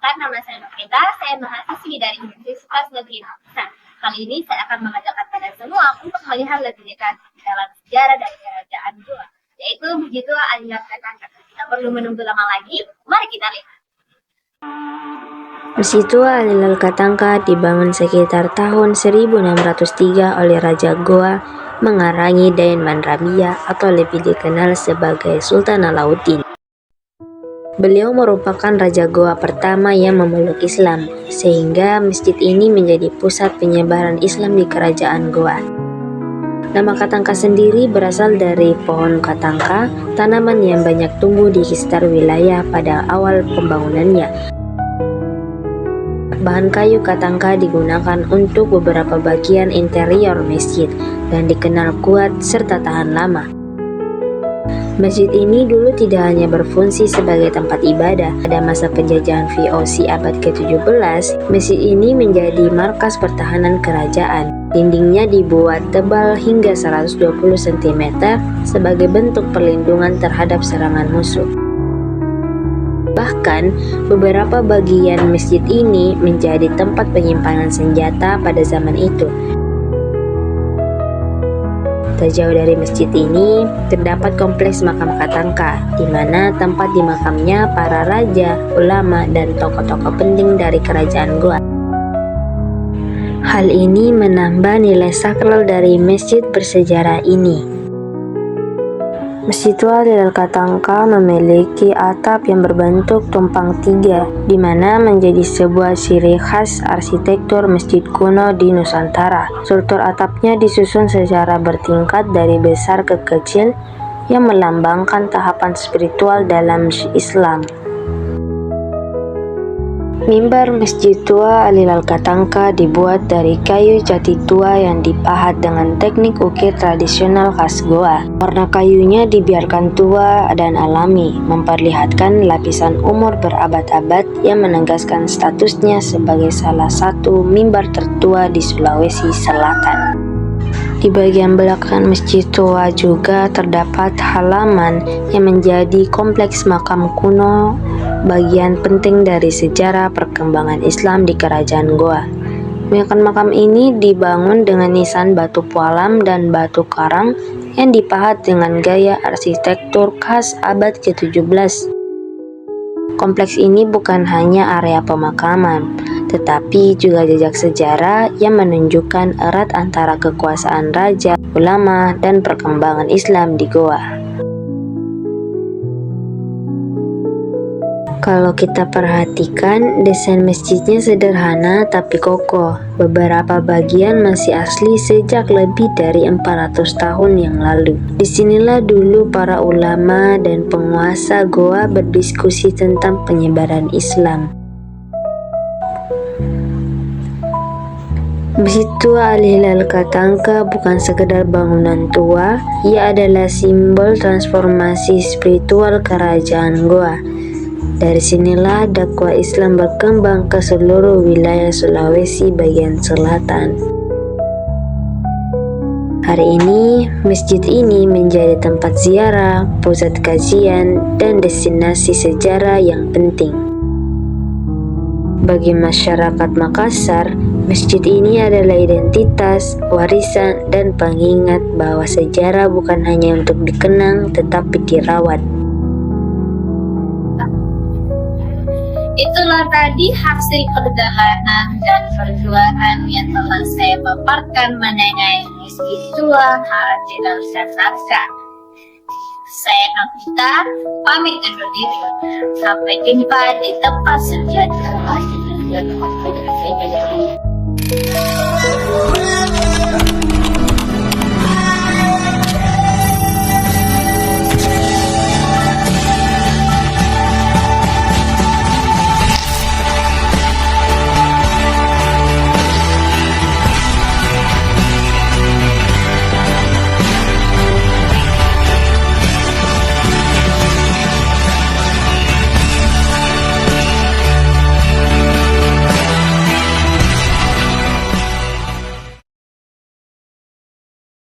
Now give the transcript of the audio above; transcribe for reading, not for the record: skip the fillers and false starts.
Perkenalkan, nama saya Nurita, saya mahasiswi dari Universitas Negeri Makassar. Kali ini saya akan mengajak kalian semua untuk melihat lebih dekat dalam sejarah dari kerajaan Goa, yaitu begitu Alilal Katangka. Tidak perlu menunggu lama lagi, mari kita lihat. Masjid tua Alilal Katangka dibangun sekitar tahun 1603 oleh Raja Goa Mengarangi Dayan Manrabia atau lebih dikenal sebagai Sultan Alauddin. Beliau merupakan Raja Goa pertama yang memeluk Islam, sehingga masjid ini menjadi pusat penyebaran Islam di kerajaan Goa. Nama Katangka sendiri berasal dari pohon katangka, tanaman yang banyak tumbuh di sekitar wilayah pada awal pembangunannya. Bahan kayu katangka digunakan untuk beberapa bagian interior masjid dan dikenal kuat serta tahan lama. Masjid ini dulu tidak hanya berfungsi sebagai tempat ibadah. Pada masa penjajahan VOC abad ke-17, masjid ini menjadi markas pertahanan kerajaan. Dindingnya dibuat tebal hingga 120 cm sebagai bentuk perlindungan terhadap serangan musuh. Bahkan, beberapa bagian masjid ini menjadi tempat penyimpanan senjata pada zaman itu. Tak jauh dari masjid ini, terdapat kompleks makam Katangka, di mana tempat dimakamnya para raja, ulama, dan tokoh-tokoh penting dari kerajaan Goa. Hal ini menambah nilai sakral dari masjid bersejarah ini. Masjid tua Alilal Katangka memiliki atap yang berbentuk tumpang tiga, di mana menjadi sebuah ciri khas arsitektur masjid kuno di Nusantara. Struktur atapnya disusun secara bertingkat dari besar ke kecil yang melambangkan tahapan spiritual dalam Islam. Mimbar Masjid tua Alilal Katangka dibuat dari kayu jati tua yang dipahat dengan teknik ukir tradisional khas Goa. Warna kayunya dibiarkan tua dan alami, memperlihatkan lapisan umur berabad-abad yang menegaskan statusnya sebagai salah satu mimbar tertua di Sulawesi Selatan. Di bagian belakang masjid tua juga terdapat halaman yang menjadi kompleks makam kuno, bagian penting dari sejarah perkembangan Islam di kerajaan Goa. Makam ini dibangun dengan nisan batu pualam dan batu karang yang dipahat dengan gaya arsitektur khas abad ke-17. Kompleks ini bukan hanya area pemakaman, tetapi juga jejak sejarah yang menunjukkan erat antara kekuasaan raja, ulama, dan perkembangan Islam di Goa. Kalau kita perhatikan, desain masjidnya sederhana tapi kokoh. Beberapa bagian masih asli sejak lebih dari 400 tahun yang lalu. Disinilah dulu para ulama dan penguasa Goa berdiskusi tentang penyebaran Islam. Masjid tua Alilal Katangka bukan sekedar bangunan tua, ia adalah simbol transformasi spiritual kerajaan Goa. Dari sinilah dakwah Islam berkembang ke seluruh wilayah Sulawesi bagian selatan. Hari ini, masjid ini menjadi tempat ziarah, pusat kajian, dan destinasi sejarah yang penting. Bagi masyarakat Makassar, masjid ini adalah identitas, warisan, dan pengingat bahwa sejarah bukan hanya untuk dikenang tetapi dirawat. Itulah tadi hasil perjalanan dan perjuangan yang telah saya paparkan mengenai Masjid tua Alilal Katangka. Saya Nurita, pamit undur diri. Sampai jumpa di tempat selanjutnya.